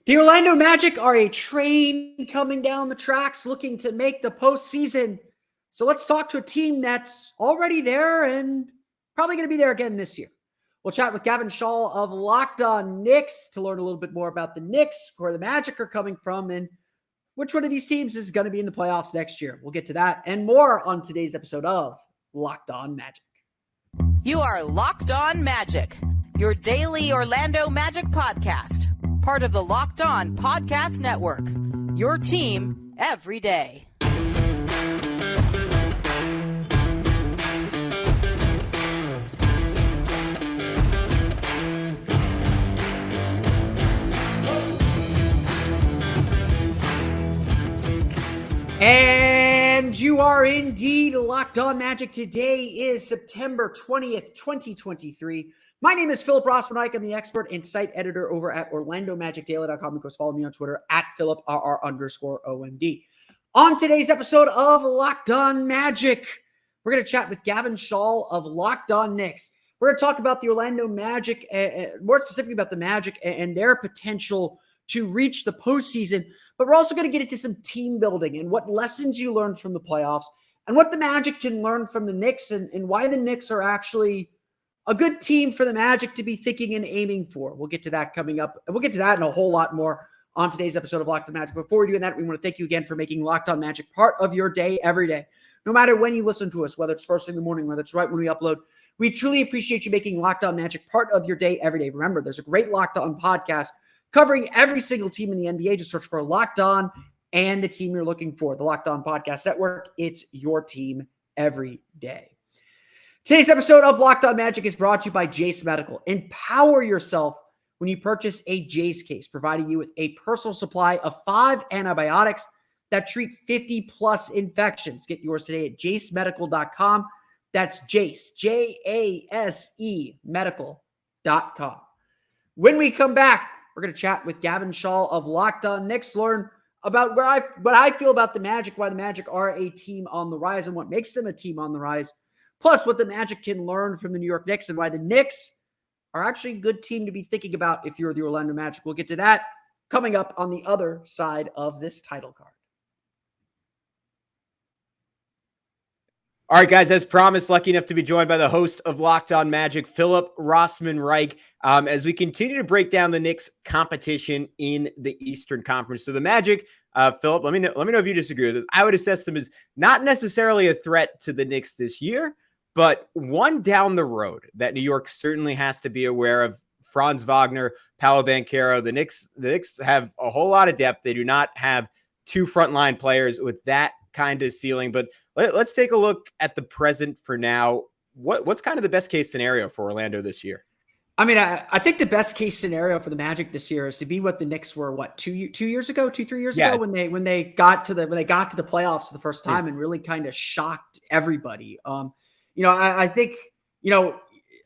The Orlando Magic are a train coming down the tracks looking to make the postseason. So let's talk to a team that's already there and probably going to be there again this year. We'll chat with Gavin Schall of Locked On Knicks to learn a little bit more about the Knicks, where the Magic are coming from, and which one of these teams is going to be in the playoffs next year. We'll get to that and more on today's episode of Locked On Magic. You are Locked On Magic, your daily Orlando Magic podcast. Part of the Locked On Podcast Network, your team every day. And you are indeed Locked On Magic. Today is September 20th, 2023. My name is Philip Rossman-Ike. I'm the expert and site editor over at OrlandoMagicDaily.com. Of course, follow me on Twitter at PhilipRR_OMD. On today's episode of Locked On Magic, we're going to chat with Gavin Schall of Locked On Knicks. We're going to talk about the Orlando Magic, more specifically about the Magic and their potential to reach the postseason. But we're also going to get into some team building and what lessons you learned from the playoffs and what the Magic can learn from the Knicks and why the Knicks are actually a good team for the Magic to be thinking and aiming for. We'll get to that coming up. And we'll get to that and a whole lot more on today's episode of Locked On Magic. Before we do that, we want to thank you again for making Locked On Magic part of your day every day. No matter when you listen to us, whether it's first thing in the morning, whether it's right when we upload, we truly appreciate you making Locked On Magic part of your day every day. Remember, there's a great Locked On podcast covering every single team in the NBA. Just search for Locked On and the team you're looking for. The Locked On Podcast Network. It's your team every day. Today's episode of Locked On Magic is brought to you by Jase Medical. Empower yourself when you purchase a Jase case, providing you with a personal supply of 5 antibiotics that treat 50-plus infections. Get yours today at jasemedical.com. That's Jase, Jase, medical.com. When we come back, we're going to chat with Gavin Schall of Locked On Knicks, learn about what I feel about the Magic, why the Magic are a team on the rise and what makes them a team on the rise. Plus, what the Magic can learn from the New York Knicks and why the Knicks are actually a good team to be thinking about if you're the Orlando Magic. We'll get to that coming up on the other side of this title card. All right, guys, as promised, lucky enough to be joined by the host of Locked On Magic, Philip Rossman-Ike, as we continue to break down the Knicks' competition in the Eastern Conference. So the Magic, Philip, let me know if you disagree with this. I would assess them as not necessarily a threat to the Knicks this year, but one down the road that New York certainly has to be aware of. Franz Wagner, Paolo Banchero. The Knicks have a whole lot of depth. They do not have two frontline players with that kind of ceiling, but let's take a look at the present for now. What's kind of the best case scenario for Orlando this year? I mean, I think the best case scenario for the Magic this year is to be what the Knicks were, 3 years ago when they got to the playoffs for the first time and really kind of shocked everybody. I think,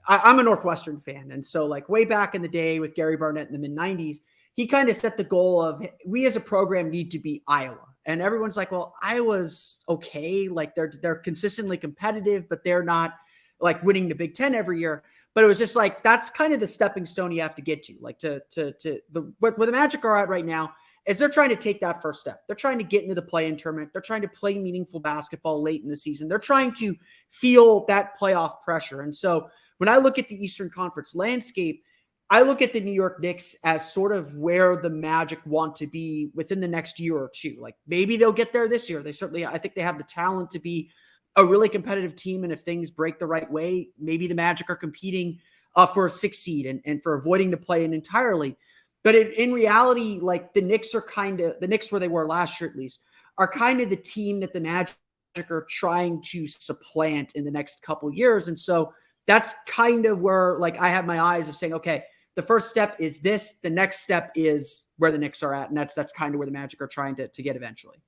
I'm a Northwestern fan. And so like way back in the day with Gary Barnett in the mid 90s, he kind of set the goal of we as a program need to be Iowa. And everyone's like, well, Iowa's okay. Like they're consistently competitive, but they're not like winning the Big Ten every year. But it was just like, that's kind of the stepping stone you have to get to, like where the Magic are at right now is they're trying to take that first step. They're trying to get into the play-in tournament. They're trying to play meaningful basketball late in the season. They're trying to feel that playoff pressure. And so when I look at the Eastern Conference landscape, I look at the New York Knicks as sort of where the Magic want to be within the next year or two. Like maybe they'll get there this year. I think they have the talent to be a really competitive team. And if things break the right way, maybe the Magic are competing for a 6th seed and for avoiding the play-in entirely. But in reality, like the Knicks where they were last year, at least, are kind of the team that the Magic are trying to supplant in the next couple years. And so that's kind of where like I have my eyes of saying, okay, the first step is this, the next step is where the Knicks are at. And that's kind of where the Magic are trying to get eventually.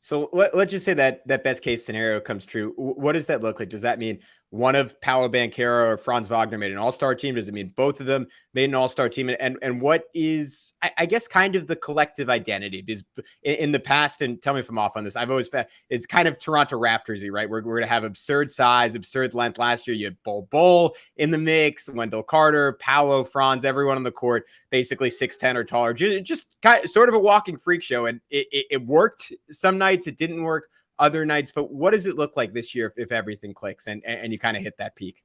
So let's just say that best case scenario comes true. What does that look like? Does that mean one of Paolo Banchero or Franz Wagner made an all-star team? Does it mean both of them made an all-star team? And what is, I guess, kind of the collective identity? Because in the past, and tell me if I'm off on this, I've always found it's kind of Toronto Raptors-y, right? We're going to have absurd size, absurd length. Last year, you had Bol in the mix, Wendell Carter, Paolo, Franz, everyone on the court, basically 6'10" or taller. Just kind of, sort of a walking freak show. And it worked some nights. It didn't work other nights, but what does it look like this year if everything clicks and you kind of hit that peak?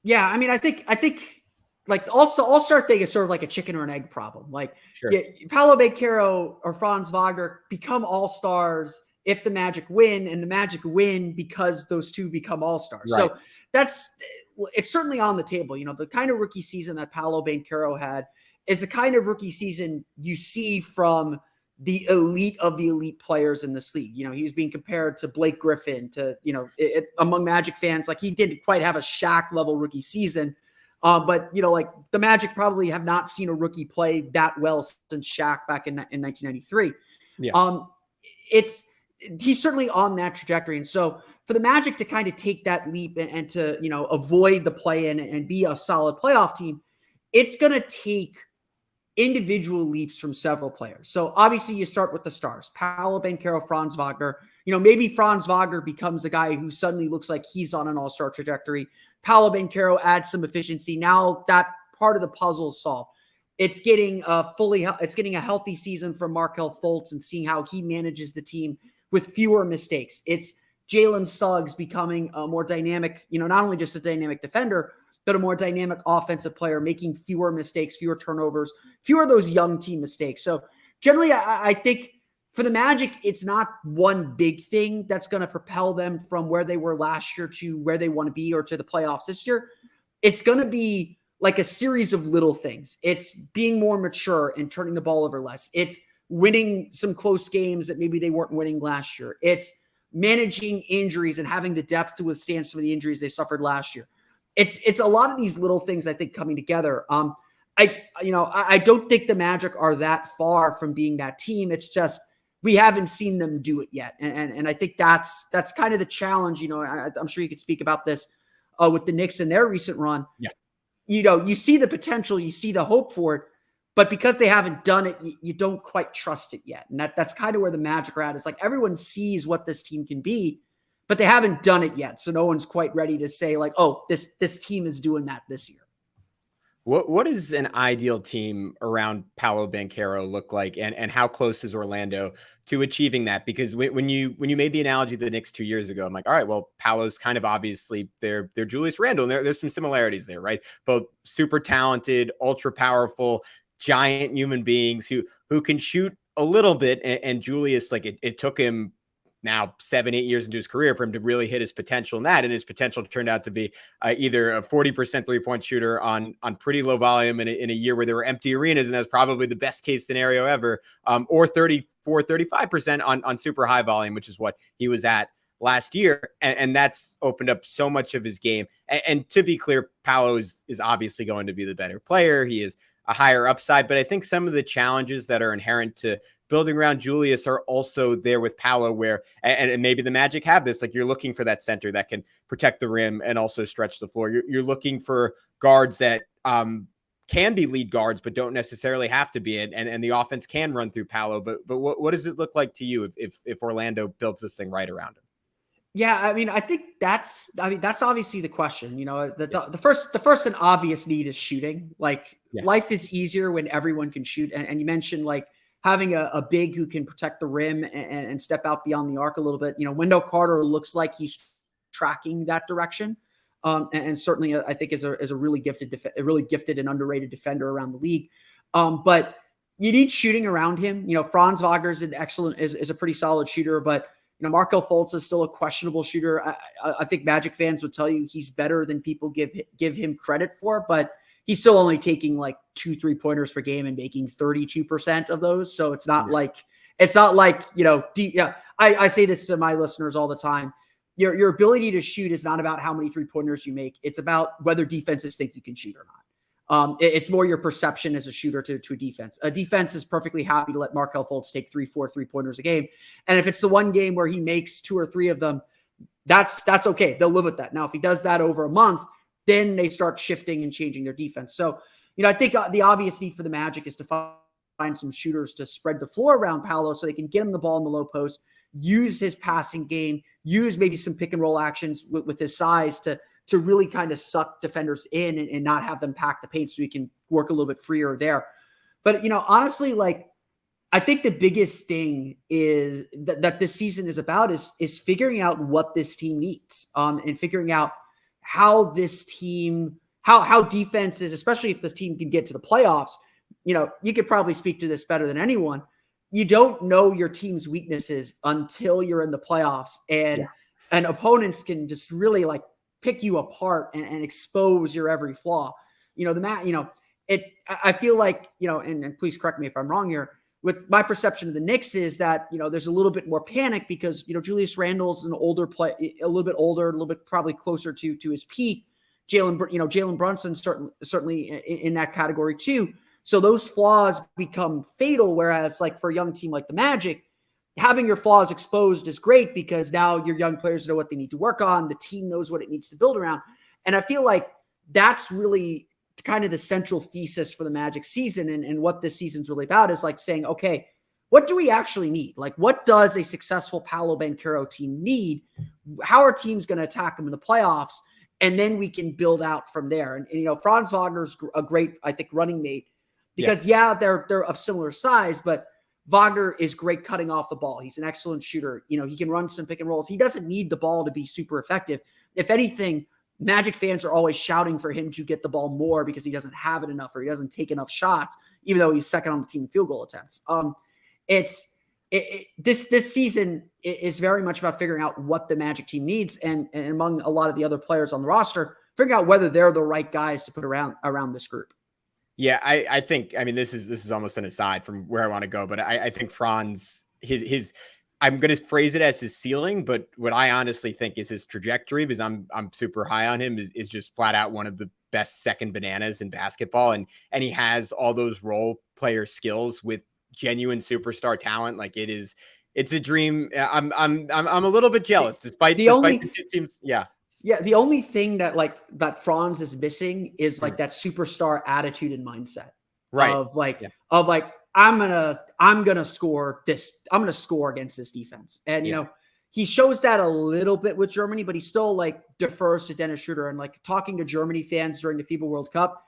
Yeah, I mean, I think like also all-star thing is sort of like a chicken or an egg problem. Like, sure. Yeah, Paolo Banchero or Franz Wagner become all-stars if the Magic win, and the Magic win because those two become all-stars. Right. So it's certainly on the table. You know, the kind of rookie season that Paolo Banchero had is the kind of rookie season you see from the elite of the elite players in this league. You know, he was being compared to Blake Griffin, to, you know, among Magic fans, like he didn't quite have a Shaq level rookie season. But, you know, like the Magic probably have not seen a rookie play that well since Shaq back in 1993. Yeah. He's certainly on that trajectory. And so for the Magic to kind of take that leap and to, you know, avoid the play-in and be a solid playoff team, it's going to take individual leaps from several players. So obviously you start with the stars, Paolo Banchero, Franz Wagner. You know, maybe Franz Wagner becomes the guy who suddenly looks like he's on an all-star trajectory. Paolo Banchero adds some efficiency. Now that part of the puzzle is solved. It's getting a healthy season from Markelle Fultz and seeing how he manages the team with fewer mistakes. It's Jalen Suggs becoming a more dynamic, you know, not only just a dynamic defender, but a more dynamic offensive player, making fewer mistakes, fewer turnovers, fewer of those young team mistakes. So generally, I think for the Magic, it's not one big thing that's going to propel them from where they were last year to where they want to be or to the playoffs this year. It's going to be like a series of little things. It's being more mature and turning the ball over less. It's winning some close games that maybe they weren't winning last year. It's managing injuries and having the depth to withstand some of the injuries they suffered last year. It's a lot of these little things, I think, coming together. I don't think the Magic are that far from being that team. It's just we haven't seen them do it yet, and I think that's kind of the challenge. You know, I'm sure you could speak about this with the Knicks and their recent run. Yeah, you know, you see the potential, you see the hope for it, but because they haven't done it, you don't quite trust it yet, and that's kind of where the Magic are at. It's like everyone sees what this team can be, but they haven't done it yet. So no one's quite ready to say like, oh, this team is doing that this year. What does an ideal team around Paolo Banchero look like, and how close is Orlando to achieving that? Because when you made the analogy of the Knicks 2 years ago, I'm like, all right, well, Paolo's kind of obviously they're Julius Randle, and there's some similarities there, right? Both super talented, ultra powerful, giant human beings who can shoot a little bit, and Julius, like it took him now 7-8 years into his career for him to really hit his potential in that. And his potential turned out to be either a 40% 3-point shooter on pretty low volume in a year where there were empty arenas. And that's probably the best case scenario ever, or 35% on super high volume, which is what he was at last year. And that's opened up so much of his game. And to be clear, Paolo is obviously going to be the better player. He is a higher upside, but I think some of the challenges that are inherent to building around Julius are also there with Paolo, where, and maybe the Magic have this, like you're looking for that center that can protect the rim and also stretch the floor. You're looking for guards that can be lead guards, but don't necessarily have to be it. And the offense can run through Paolo. But what does it look like to you if Orlando builds this thing right around him? Yeah, I mean, I think that's obviously the question. You know, the first and obvious need is shooting. Like life is easier when everyone can shoot. And you mentioned like having a big who can protect the rim and step out beyond the arc a little bit. You know, Wendell Carter looks like he's tracking that direction. And certainly I think is a really gifted and underrated defender around the league. But you need shooting around him. You know, Franz Wagner is is a pretty solid shooter, but you know, Markelle Fultz is still a questionable shooter. I think Magic fans would tell you he's better than people give him credit for, but he's still only taking like 2 3-pointers per game and making 32% of those. So it's not like, you know, I say this to my listeners all the time. Your ability to shoot is not about how many 3-pointers you make. It's about whether defenses think you can shoot or not. It's more your perception as a shooter to a defense. A defense is perfectly happy to let Markelle Fultz take 3-4 3-pointers a game. And if it's the one game where he makes 2 or 3 of them, that's okay. They'll live with that. Now, if he does that over a month, then they start shifting and changing their defense. So, I think the obvious need for the Magic is to find some shooters to spread the floor around Paolo so they can get him the ball in the low post, use his passing game, use maybe some pick and roll actions with his size to really kind of suck defenders in and not have them pack the paint so he can work a little bit freer there. But, honestly, like, I think the biggest thing is that this season is about is figuring out what this team needs, and figuring out how this team, how defenses, especially if the team can get to the playoffs. You could probably speak to this better than anyone. You don't know your team's weaknesses until you're in the playoffs, and opponents can just really like pick you apart and expose your every flaw. I feel like, and please correct me if I'm wrong here, with my perception of the Knicks is that, there's a little bit more panic because, Julius Randle's an older play, a little bit probably closer to his peak. Jalen Brunson certainly in that category too. So those flaws become fatal. Whereas like for a young team like the Magic, having your flaws exposed is great because now your young players know what they need to work on. The team knows what it needs to build around. And I feel like that's really kind of the central thesis for the Magic season, and what this season's really about is like saying, okay, what do we actually need? Like, what does a successful Paolo Banchero team need? How are teams going to attack them in the playoffs? And then we can build out from there. And Franz Wagner's a great, I think, running mate because they're of similar size, but Wagner is great cutting off the ball. He's an excellent shooter. He can run some pick and rolls. He doesn't need the ball to be super effective. If anything, Magic fans are always shouting for him to get the ball more because he doesn't have it enough or he doesn't take enough shots, even though he's second on the team in field goal attempts. This season is very much about figuring out what the Magic team needs, and among a lot of the other players on the roster, figuring out whether they're the right guys to put around this group. Yeah, I think, this is almost an aside from where I want to go, but I think Franz, his I'm going to phrase it as his ceiling, but what I honestly think is his trajectory, because I'm super high on him, is just flat out one of the best second bananas in basketball. And he has all those role player skills with genuine superstar talent. Like it's a dream. I'm a little bit jealous despite the two teams. Yeah. Yeah. The only thing that Franz is missing is like that superstar attitude and mindset. Right. Of I'm gonna score this. I'm gonna score against this defense. And he shows that a little bit with Germany, but he still like defers to Dennis Schroeder. And like talking to Germany fans during the FIBA World Cup,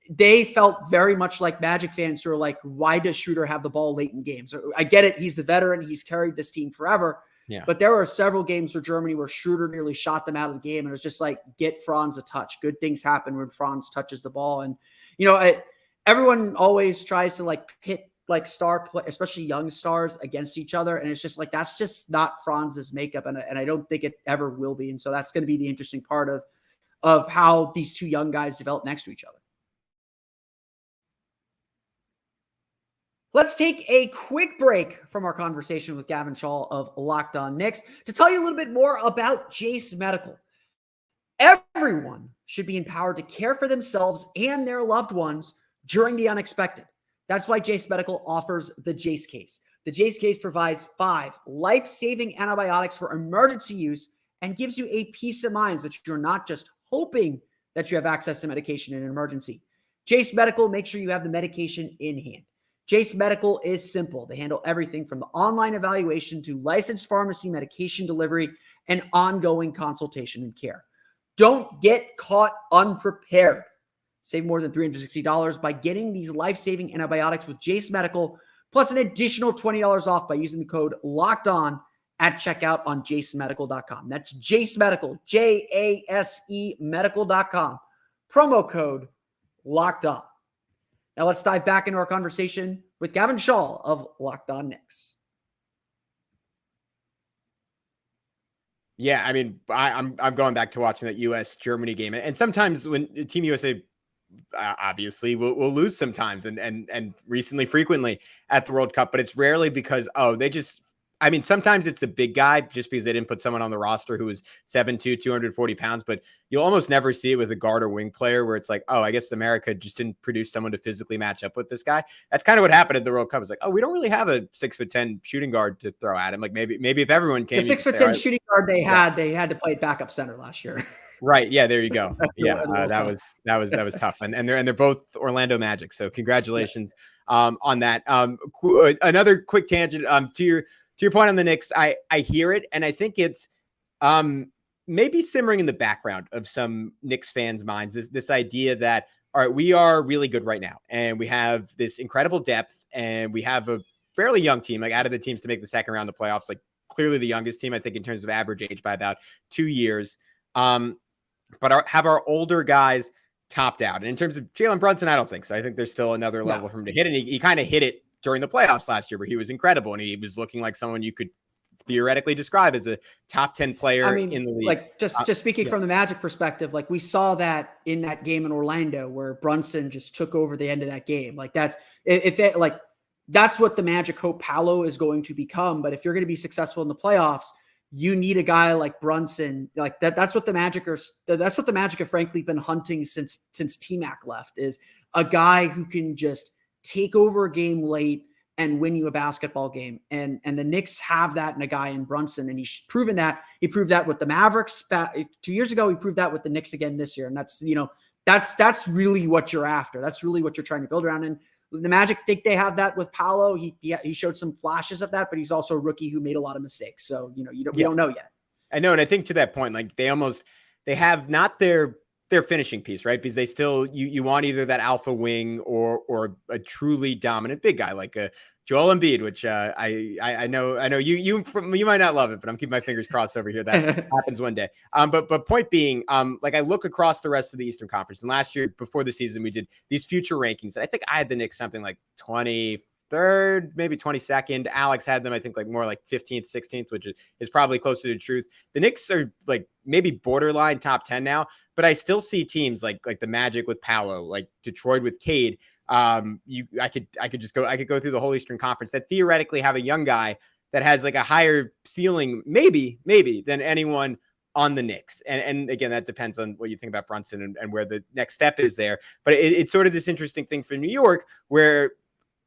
they felt very much like Magic fans who are like, why does Schroeder have the ball late in games? I get it. He's the veteran. He's carried this team forever. Yeah. But there were several games for Germany where Schroeder nearly shot them out of the game. And it was just like, get Franz a touch. Good things happen when Franz touches the ball. And, everyone always tries to like pit like star play, especially young stars, against each other. And it's just like, that's just not Franz's makeup. And I don't think it ever will be. And so that's going to be the interesting part of how these two young guys develop next to each other. Let's take a quick break from our conversation with Gavin Schall of Locked On Knicks to tell you a little bit more about Jase Medical. Everyone should be empowered to care for themselves and their loved ones during the unexpected. That's why Jase Medical offers the Jase Case. The Jase Case provides 5 life-saving antibiotics for emergency use and gives you a peace of mind that you're not just hoping that you have access to medication in an emergency. Jase Medical makes sure you have the medication in hand. Jase Medical is simple. They handle everything from the online evaluation to licensed pharmacy medication delivery and ongoing consultation and care. Don't get caught unprepared. Save more than $360 by getting these life-saving antibiotics with Jase Medical, plus an additional $20 off by using the code LOCKEDON at checkout on jasemedical.com. That's Jase Medical, JASE medical.com. Promo code LOCKEDON. Now let's dive back into our conversation with Gavin Schall of Locked On Knicks. Yeah, I'm going back to watching that US-Germany game, and sometimes when Team USA obviously will lose sometimes, and recently frequently at the World Cup, but it's rarely because they just I mean, sometimes it's a big guy just because they didn't put someone on the roster who was 7'2", 240 pounds, but you'll almost never see it with a guard or wing player where it's like, oh, I guess America just didn't produce someone to physically match up with this guy. That's kind of what happened at the World Cup. It's like, oh, we don't really have a 6'10" shooting guard to throw at him. Like maybe if everyone came, the 6'10" shooting guard they had to play backup center last year. Right. Yeah. There you go. Yeah. That was tough. And they're both Orlando Magic. So congratulations on that. Another quick tangent to your point on the Knicks. I hear it, and I think it's maybe simmering in the background of some Knicks fans' minds. This idea that, all right, we are really good right now, and we have this incredible depth, and we have a fairly young team. Like out of the teams to make the second round of playoffs, like clearly the youngest team, I think, in terms of average age by about 2 years. But have our older guys topped out. And in terms of Jalen Brunson, I don't think so. I think there's still another level for him to hit. And he kind of hit it during the playoffs last year where he was incredible. And he was looking like someone you could theoretically describe as a top 10 player in the league. Like just speaking from the Magic perspective, like we saw that in that game in Orlando where Brunson just took over the end of that game. Like that's what the Magic hope Paolo is going to become. But if you're going to be successful in the playoffs, you need a guy like Brunson, like that. That's what the Magic have frankly been hunting since T-Mac left, is a guy who can just take over a game late and win you a basketball game. And the Knicks have that in a guy in Brunson, and he's proven that. He proved that with the Mavericks 2 years ago. He proved that with the Knicks again this year. And that's really what you're after. That's really what you're trying to build around. And the Magic think they have that with Paolo. He showed some flashes of that, but he's also a rookie who made a lot of mistakes. So, we don't know yet. I know. And I think to that point, like they have not their finishing piece, right? Because they still, you want either that alpha wing or a truly dominant big guy like a Joel Embiid, which I know you might not love it, but I'm keeping my fingers crossed over here that happens one day. But point being, like I look across the rest of the Eastern Conference, and last year before the season we did these future rankings, and I think I had the Knicks something like 23rd, maybe 22nd. Alex had them, I think, like more like 15th, 16th, which is probably closer to the truth. The Knicks are like maybe borderline top 10 now, but I still see teams like the Magic with Paolo, like Detroit with Cade. I could go through the whole Eastern Conference that theoretically have a young guy that has like a higher ceiling, maybe than anyone on the Knicks. And again, that depends on what you think about Brunson and where the next step is there. But it's sort of this interesting thing for New York where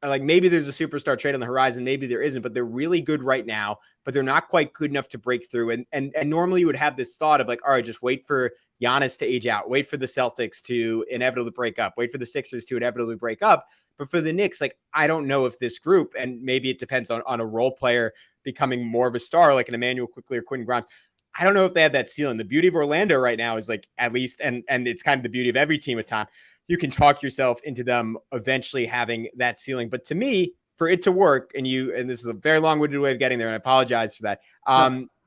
like maybe there's a superstar trade on the horizon, maybe there isn't, but they're really good right now, but they're not quite good enough to break through. And normally you would have this thought of like, all right, just wait for Giannis to age out, wait for the Celtics to inevitably break up, wait for the Sixers to inevitably break up. But for the Knicks, like, I don't know if this group, and maybe it depends on a role player becoming more of a star, like an Emmanuel Quickley or Quentin Grimes. I don't know if they have that ceiling. The beauty of Orlando right now is like, at least, and it's kind of the beauty of every team with time, you can talk yourself into them eventually having that ceiling. But to me, for it to work, and this is a very long-winded way of getting there, and I apologize for that.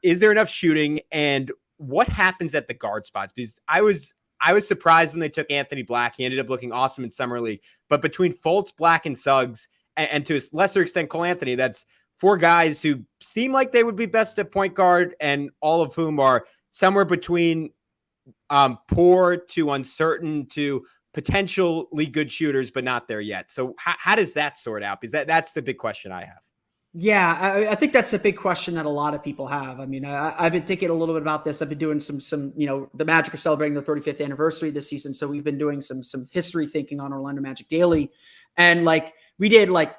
Is there enough shooting, and what happens at the guard spots? Because I was surprised when they took Anthony Black. He ended up looking awesome in Summer League. But between Fultz, Black, and Suggs, and to a lesser extent Cole Anthony, that's four guys who seem like they would be best at point guard, and all of whom are somewhere between poor to uncertain to potentially good shooters, but not there yet. So how does that sort out? Because that's the big question I have. Yeah, I think that's a big question that a lot of people have. I mean, I've been thinking a little bit about this. I've been doing some, the Magic are celebrating the 35th anniversary this season. So we've been doing some history thinking on Orlando Magic Daily. And like, we did like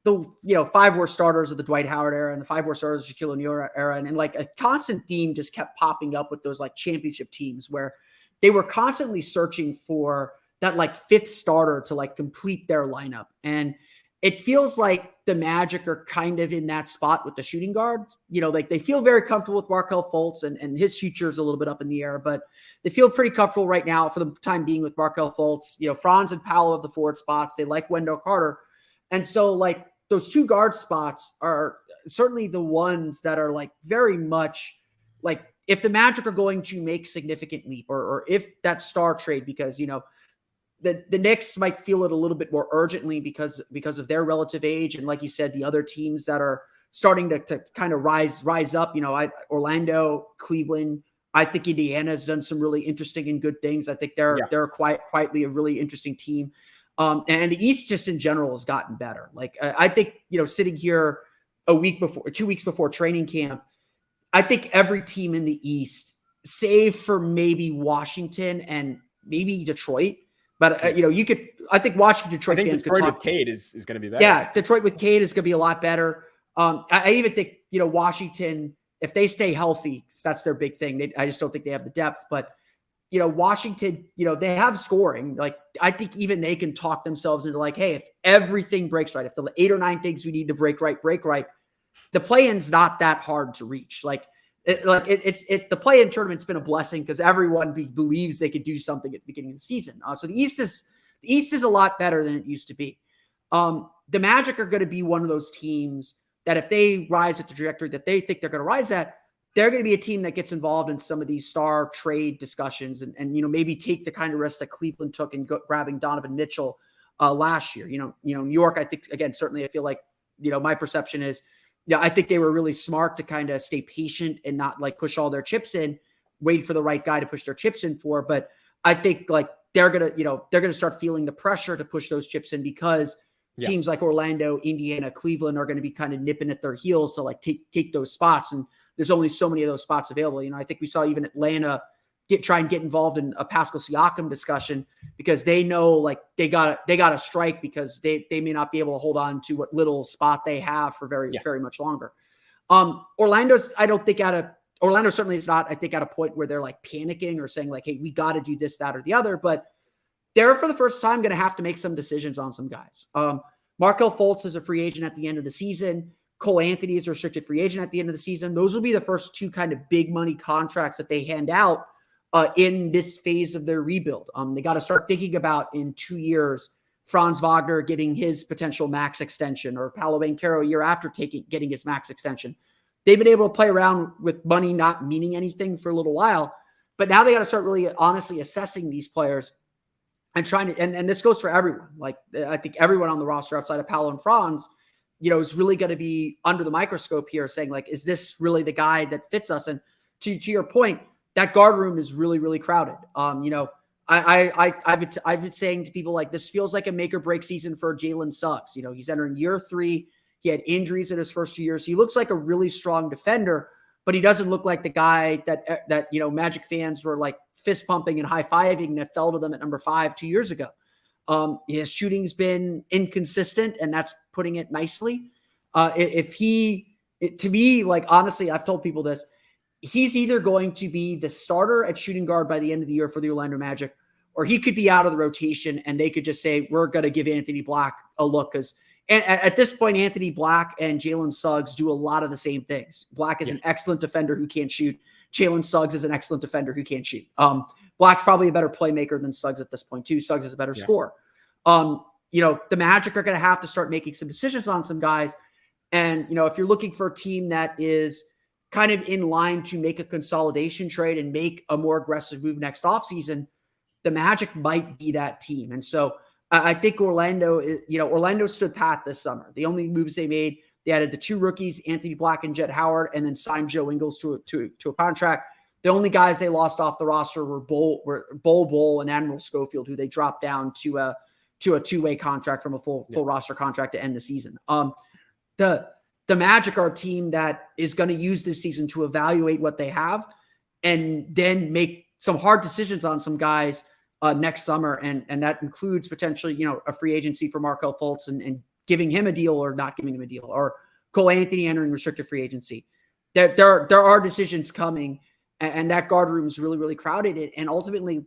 the, 5 worst starters of the Dwight Howard era and the 5 worst starters of Shaquille O'Neal era. And like a constant theme just kept popping up with those like championship teams where they were constantly searching for that like fifth starter to like complete their lineup. And it feels like the Magic are kind of in that spot with the shooting guards. Like they feel very comfortable with Markelle Fultz and his future is a little bit up in the air, but they feel pretty comfortable right now for the time being with Markelle Fultz. Franz and Paolo have the forward spots. They like Wendell Carter. And so like those two guard spots are certainly the ones that are like very much like if the Magic are going to make significant leap or if that star trade, because, the Knicks might feel it a little bit more urgently because of their relative age. And like you said, the other teams that are starting to kind of rise up, Orlando, Cleveland, I think Indiana has done some really interesting and good things. I think they're quietly a really interesting team. And the East just in general has gotten better. Like I think, sitting here a week before, 2 weeks before training camp, I think every team in the East, save for maybe Washington and maybe Detroit, but I think Washington, Detroit fans Detroit could talk. With Cade is going to be better. Yeah, Detroit with Cade is going to be a lot better. I even think, Washington, if they stay healthy, that's their big thing. I just don't think they have the depth, but Washington, they have scoring. Like, I think even they can talk themselves into like, hey, if everything breaks right, if the 8 or 9 things we need to break right, the play-in's not that hard to reach. The play-in tournament's been a blessing because everyone believes they could do something at the beginning of the season. So the East is a lot better than it used to be. The Magic are going to be one of those teams that if they rise at the trajectory that they think they're going to rise at, they're going to be a team that gets involved in some of these star trade discussions and maybe take the kind of risks that Cleveland took in grabbing Donovan Mitchell last year. New York, I think, again, certainly I feel like, my perception is, I think they were really smart to kind of stay patient and not like push all their chips in, wait for the right guy to push their chips in for. But I think like they're going to start feeling the pressure to push those chips in because teams like Orlando, Indiana, Cleveland are going to be kind of nipping at their heels to like take those spots. And there's only so many of those spots available. I think we saw even Atlanta try and get involved in a Pascal Siakam discussion because they know like they got to strike because they may not be able to hold on to what little spot they have for very much longer. Orlando certainly is not, I think, at a point where they're like panicking or saying like, hey, we got to do this, that, or the other, but they're for the first time going to have to make some decisions on some guys. Markelle Fultz is a free agent at the end of the season. Cole Anthony is a restricted free agent at the end of the season. Those will be the first 2 kind of big money contracts that they hand out in this phase of their rebuild. They got to start thinking about in 2 years, Franz Wagner getting his potential max extension or Paolo Banchero a year after getting his max extension. They've been able to play around with money not meaning anything for a little while, but now they got to start really honestly assessing these players and trying to, and this goes for everyone. Like, I think everyone on the roster outside of Paolo and Franz, is really going to be under the microscope here saying like, is this really the guy that fits us? And to your point, that guard room is really, really crowded. I've been saying to people like this feels like a make or break season for Jalen Suggs. He's entering year 3. He had injuries in his first 2 years. He looks like a really strong defender, but he doesn't look like the guy that Magic fans were like fist pumping and high fiving that fell to them at number 5 2 years ago. His shooting's been inconsistent, and that's putting it nicely. To me, like, honestly, I've told people this, he's either going to be the starter at shooting guard by the end of the year for the Orlando Magic, or he could be out of the rotation and they could just say, we're going to give Anthony Black a look. Because at this point, Anthony Black and Jalen Suggs do a lot of the same things. Black is an excellent defender who can't shoot. Jalen Suggs is an excellent defender who can't shoot. Black's probably a better playmaker than Suggs at this point too. Suggs is a better scorer. The Magic are going to have to start making some decisions on some guys. And, if you're looking for a team that is kind of in line to make a consolidation trade and make a more aggressive move next offseason, the Magic might be that team. And so I think Orlando stood pat this summer. The only moves they made, they added the 2 rookies, Anthony Black and Jet Howard, and then signed Joe Ingles to a contract. The only guys they lost off the roster were Bol and Admiral Schofield, who they dropped down to a 2-way contract from a full roster contract to end the season. The Magic are a team that is going to use this season to evaluate what they have and then make some hard decisions on some guys next summer. And that includes potentially, a free agency for Markelle Fultz and giving him a deal or not giving him a deal, or Cole Anthony entering restricted free agency. There are decisions coming, and that guard room is really, really crowded. And ultimately,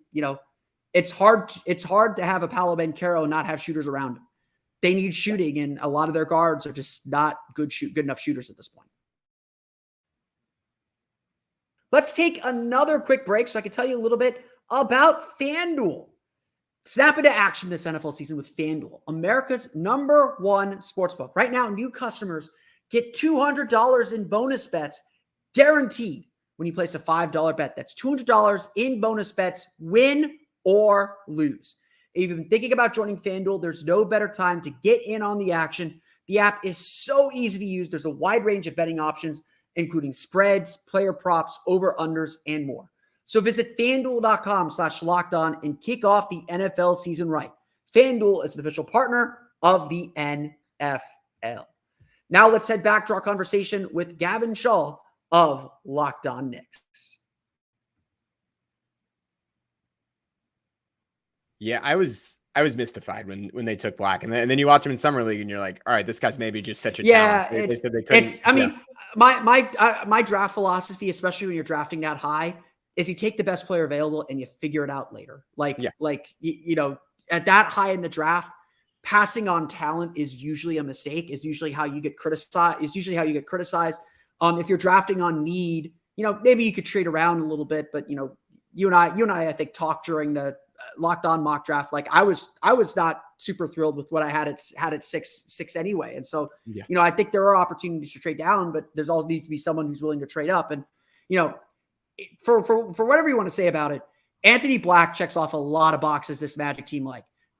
it's hard to have a Paolo Banchero not have shooters around him. They need shooting, and a lot of their guards are just not good enough shooters at this point. Let's take another quick break so I can tell you a little bit about FanDuel. Snap into action this NFL season with FanDuel, America's #1 sportsbook. Right now, new customers get $200 in bonus bets guaranteed when you place a $5 bet. That's $200 in bonus bets, win or lose. If you've been thinking about joining FanDuel, there's no better time to get in on the action. The app is so easy to use. There's a wide range of betting options, including spreads, player props, over-unders, and more. So visit FanDuel.com/lockedon and kick off the NFL season right. FanDuel is an official partner of the NFL. Now let's head back to our conversation with Gavin Schall of Locked On Knicks. Yeah, I was mystified when they took Black, and then you watch him in summer league, and you're like, all right, this guy's maybe just such a talent. They said they couldn't. I mean, my draft philosophy, especially when you're drafting that high, is you take the best player available and you figure it out later. At that high in the draft, passing on talent is usually a mistake. Is usually how you get criticized. If you're drafting on need, maybe you could trade around a little bit, but you and I think talked during the Locked On mock draft. Like I was not super thrilled with what I had at six anyway. And so, I think there are opportunities to trade down, but there's also needs to be someone who's willing to trade up. And, for whatever you want to say about it, Anthony Black checks off a lot of boxes. This Magic team,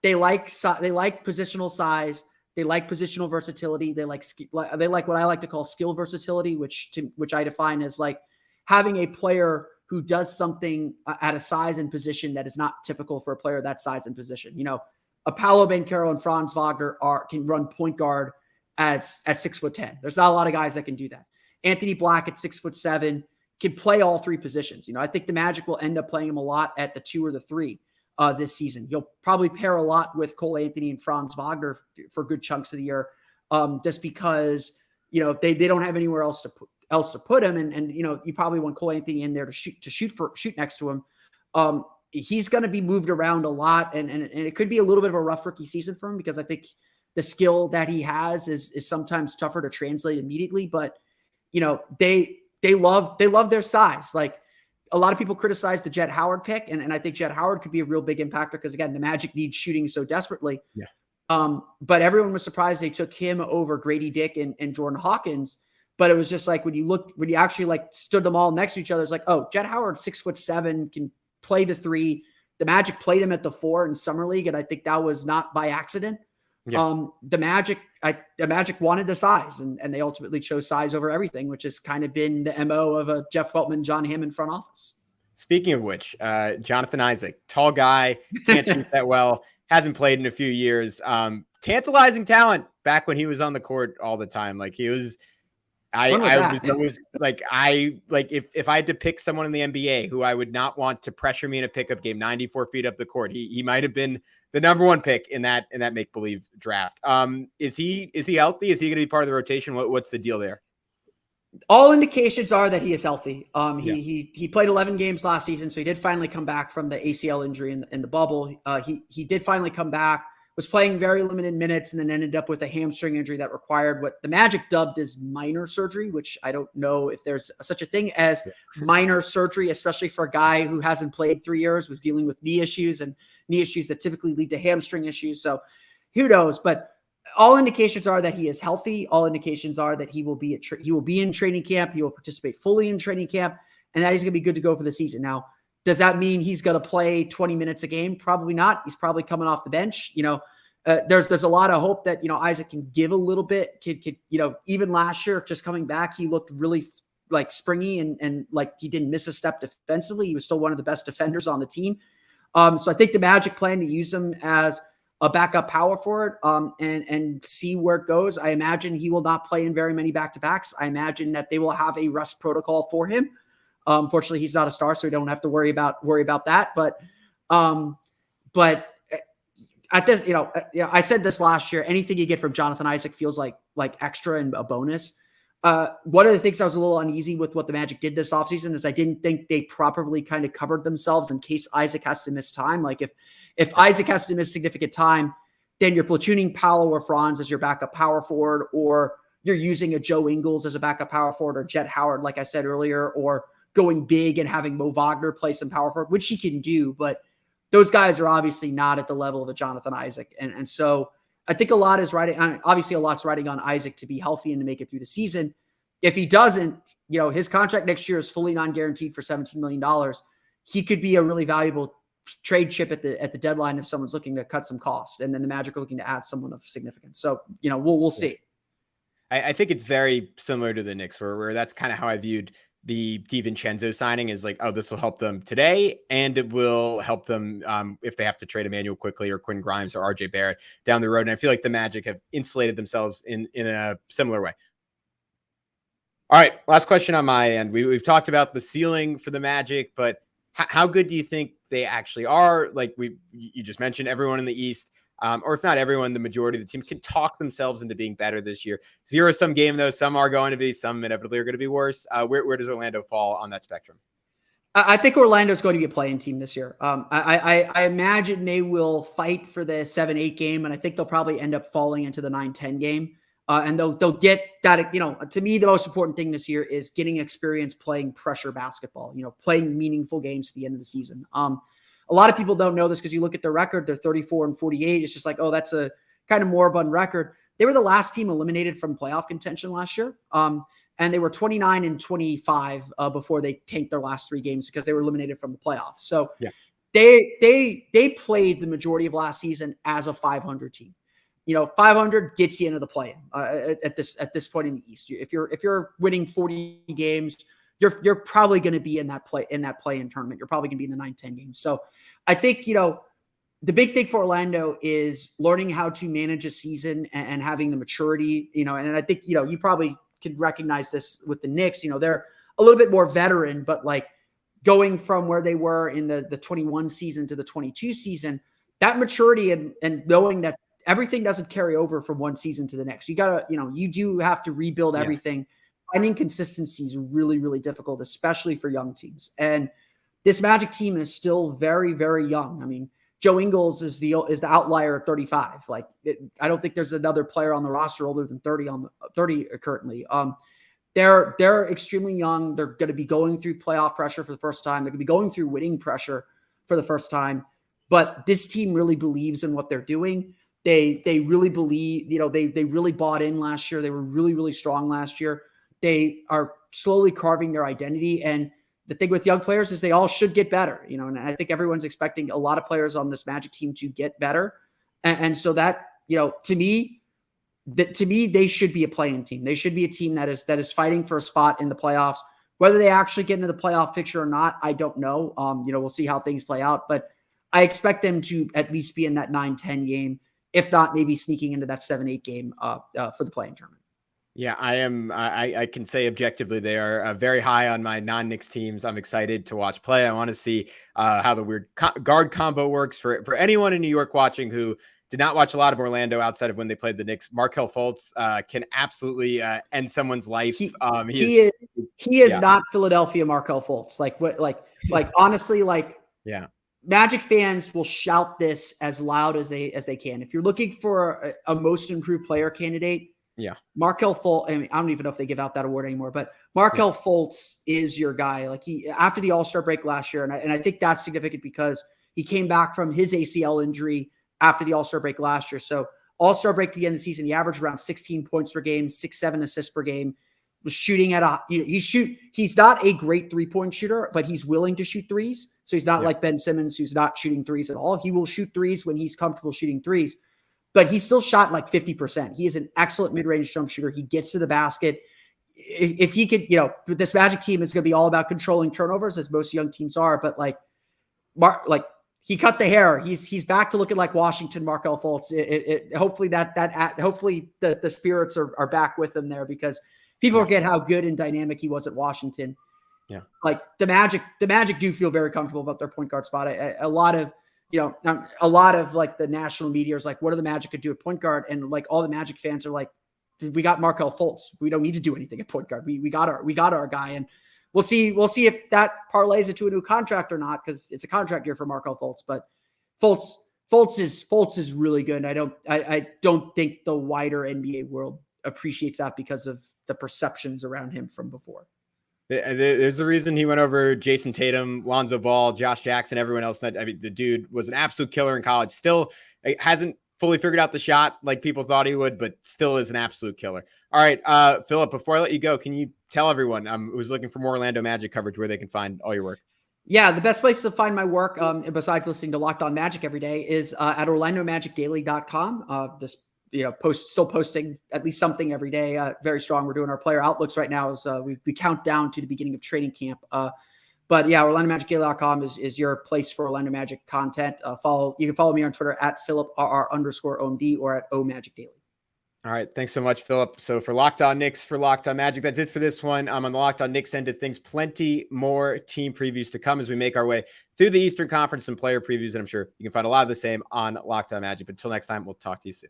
they like positional size. They like positional versatility. They like what I like to call skill versatility, which I define as like having a player who does something at a size and position that is not typical for a player that size and position. A Paolo, Banchero, and Franz Wagner can run point guard at 6'10". There's not a lot of guys that can do that. Anthony Black at 6'7" can play all three positions. I think the Magic will end up playing him a lot at the 2 or the 3 this season. You'll probably pair a lot with Cole Anthony and Franz Wagner for good chunks of the year, just because they don't have anywhere else to put him. And you probably want Cole Anthony in there to shoot next to him. He's going to be moved around a lot, and it could be a little bit of a rough rookie season for him because I think the skill that he has is sometimes tougher to translate immediately. But they love their size. Like a lot of people criticize the Jet Howard pick, and I think Jet Howard could be a real big impactor because again, the Magic needs shooting so desperately. Yeah. But everyone was surprised they took him over Grady Dick and Jordan Hawkins. But it was just like when you actually stood them all next to each other, it's like, oh, Jet Howard 6'7" can play the 3. The Magic played him at the 4 in summer league, and I think that was not by accident. Yeah. The Magic wanted the size, and they ultimately chose size over everything, which has kind of been the MO of a Jeff Weltman, John Hammond front office. Speaking of which, Jonathan Isaac, tall guy, can't shoot that well, hasn't played in a few years. Tantalizing talent back when he was on the court all the time. Like he was. If I had to pick someone in the NBA who I would not want to pressure me in a pickup game 94 feet up the court, he might have been the number 1 pick in that make-believe draft. Is he healthy? Is he going to be part of the rotation? What's the deal there? All indications are that he is healthy. He played 11 games last season, so he did finally come back from the ACL injury in the bubble. He did finally come back. Was playing very limited minutes and then ended up with a hamstring injury that required what the Magic dubbed as minor surgery, which I don't know if there's such a thing as minor surgery, especially for a guy who hasn't played 3 years, was dealing with knee issues that typically lead to hamstring issues. So who knows? But all indications are that he is healthy. All indications are that he will be in training camp. He will participate fully in training camp, and that he's going to be good to go for the season. Now, does that mean he's going to play 20 minutes a game? Probably not. He's probably coming off the bench. There's a lot of hope that, Isaac can give a little bit. Even last year, just coming back, he looked really springy and like he didn't miss a step defensively. He was still one of the best defenders on the team. So I think the Magic plan to use him as a backup power forward and see where it goes. I imagine he will not play in very many back-to-backs. I imagine that they will have a rest protocol for him. Fortunately, he's not a star, so we don't have to worry about that. But at this, I said this last year. Anything you get from Jonathan Isaac feels like extra and a bonus. One of the things I was a little uneasy with what the Magic did this offseason is I didn't think they properly kind of covered themselves in case Isaac has to miss time. Like if Isaac has to miss significant time, then you're platooning Paolo or Franz as your backup power forward, or you're using a Joe Ingles as a backup power forward, or Jet Howard, like I said earlier, or going big and having Mo Wagner play some power forward, which he can do, but those guys are obviously not at the level of a Jonathan Isaac. And so I think a lot's riding on Isaac to be healthy and to make it through the season. If he doesn't, his contract next year is fully non-guaranteed for $17 million. He could be a really valuable trade chip at the deadline if someone's looking to cut some costs, and then the Magic are looking to add someone of significance. So, we'll see. I think it's very similar to the Knicks where that's kind of how I viewed the DiVincenzo signing is like, oh, this will help them today, and it will help them if they have to trade Emmanuel quickly or Quinn Grimes or RJ Barrett down the road. And I feel like the Magic have insulated themselves in a similar way. All right, last question on my end. We've talked about the ceiling for the Magic, but how good do you think they actually are? Like you just mentioned, everyone in the East, or if not everyone, the majority of the team can talk themselves into being better this year. Zero-sum game, though. Some are going to be, some inevitably are going to be worse. Where does Orlando fall on that spectrum? I think Orlando is going to be a play-in team this year. I imagine they will fight for the 7-8 game, and I think they'll probably end up falling into the 9-10 game. And they'll get that, to me, the most important thing this year is getting experience playing pressure basketball, playing meaningful games to the end of the season. A lot of people don't know this because you look at their record, they're 34-48. It's just like, oh, that's a kind of moribund record. They were the last team eliminated from playoff contention last year. And they were 29-25 before they tanked their last 3 games because they were eliminated from the playoffs. So yeah, they played the majority of last season as a 500 team. 500 gets you into the play at this point in the East. If you're winning 40 games, you're probably going to be in that play-in tournament. You're probably going to be in the 9-10 games. So I think, the big thing for Orlando is learning how to manage a season and having the maturity, and I think, you probably could recognize this with the Knicks. They're a little bit more veteran, but like going from where they were in the 21 season to the 22 season, that maturity and knowing that everything doesn't carry over from one season to the next. You gotta, you do have to rebuild everything. Finding consistency is really, really difficult, especially for young teams. And this Magic team is still very, very young. I mean, Joe Ingles is the outlier at 35. I don't think there's another player on the roster older than 30 currently. They're extremely young. They're going to be going through playoff pressure for the first time. They're going to be going through winning pressure for the first time. But this team really believes in what they're doing. They really believe, they really bought in last year. They were really, really strong last year. They are slowly carving their identity. And the thing with young players is they all should get better, and I think everyone's expecting a lot of players on this Magic team to get better. And so that, to me, they should be a play-in team. They should be a team that is fighting for a spot in the playoffs. Whether they actually get into the playoff picture or not, I don't know. We'll see how things play out, but I expect them to at least be in that 9-10 game. If not, maybe sneaking into that 7-8 game for the play-in tournament. Yeah, I am. I can say objectively they are very high on my non-Knicks teams. I'm excited to watch play. I want to see how the weird guard combo works for anyone in New York watching who did not watch a lot of Orlando outside of when they played the Knicks. Markelle Fultz can absolutely end someone's life. He is not Philadelphia Markelle Fultz. Honestly, yeah. Magic fans will shout this as loud as they can. If you're looking for a most improved player candidate, Markelle Fultz. I mean, I don't even know if they give out that award anymore, but Markelle Fultz is your guy. He after the All-Star break last year, and I think that's significant because he came back from his ACL injury after the All-Star break last year. So All-Star break at the end of the season, he averaged around 16 points per game, 6-7 assists per game. Was shooting at he's not a great 3-point shooter, but he's willing to shoot threes. So he's not like Ben Simmons, who's not shooting threes at all. He will shoot threes when he's comfortable shooting threes, but he still shot 50%. He is an excellent mid-range jump shooter. He gets to the basket. If he could, this Magic team is going to be all about controlling turnovers, as most young teams are. But he cut the hair. He's back to looking like Washington, Markelle Fultz. Hopefully hopefully the spirits are back with him there, because people forget how good and dynamic he was at Washington. Yeah. The Magic do feel very comfortable about their point guard spot. A lot of the national media is like, what are the Magic could do at point guard? And all the Magic fans are like, we got Markelle Fultz. We don't need to do anything at point guard. We got our guy. And we'll see if that parlays into a new contract or not, because it's a contract year for Markelle Fultz. But Fultz is really good. And I don't think the wider NBA world appreciates that because of the perceptions around him from before. There's a reason he went over Jason Tatum, Lonzo Ball, Josh Jackson, everyone else. I mean, the dude was an absolute killer in college. Still hasn't fully figured out the shot like people thought he would, but still is an absolute killer. All right, Philip, before I let you go, can you tell everyone who's looking for more Orlando Magic coverage where they can find all your work? Yeah, the best place to find my work, besides listening to Locked On Magic every day, is at OrlandoMagicDaily.com. Just still posting at least something every day. Very strong. We're doing our player outlooks right now as we count down to the beginning of training camp. But yeah, OrlandoMagicDaily.com is your place for Orlando Magic content. You can follow me on Twitter at PhilipRR_OMD or at OMagicDaily. All right. Thanks so much, Philip. So for Locked On Knicks, for Locked On Magic, that's it for this one. On the Locked On Knicks end of things, plenty more team previews to come as we make our way through the Eastern Conference and player previews. And I'm sure you can find a lot of the same on Locked On Magic. But until next time, we'll talk to you soon.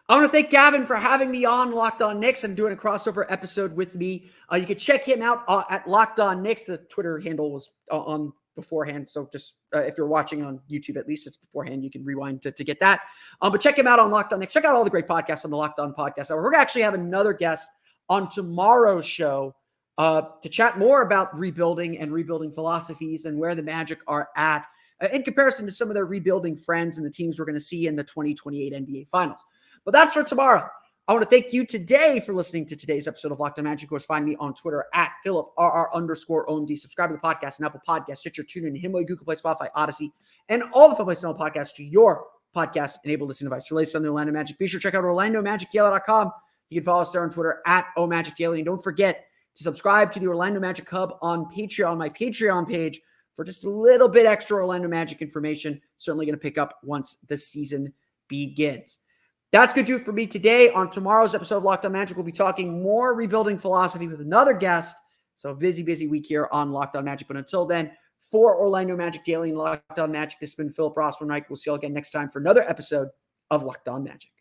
I want to thank Gavin for having me on Locked On Knicks and doing a crossover episode with me. You can check him out at Locked On Knicks. The Twitter handle was on beforehand. So just if you're watching on YouTube, at least it's beforehand. You can rewind to get that. But check him out on Locked On Knicks. Check out all the great podcasts on the Locked On Podcast Hour. We're going to actually have another guest on tomorrow's show to chat more about rebuilding and rebuilding philosophies and where the Magic are at in comparison to some of their rebuilding friends and the teams we're going to see in the 2028 NBA Finals. But that's for tomorrow. I want to thank you today for listening to today's episode of Locked On Magic. Of course, find me on Twitter at PhilipRR_OMD. Subscribe to the podcast and Apple Podcasts, Stitcher, TuneIn, Himalaya, Google Play, Spotify, Odyssey, and all the fun places on podcasts to your podcast-enabled listening device. For latest on the Orlando Magic, be sure to check out OrlandoMagicDaily.com. You can follow us there on Twitter at OMagicDaily. And don't forget to subscribe to the Orlando Magic Hub on Patreon, my Patreon page, for just a little bit extra Orlando Magic information. Certainly going to pick up once the season begins. That's going to do it for me today. On tomorrow's episode of Locked On Magic, we'll be talking more rebuilding philosophy with another guest. So busy week here on Locked On Magic. But until then, for Orlando Magic Daily and Locked On Magic, this has been Philip Rossman-Reich. We'll see you all again next time for another episode of Locked On Magic.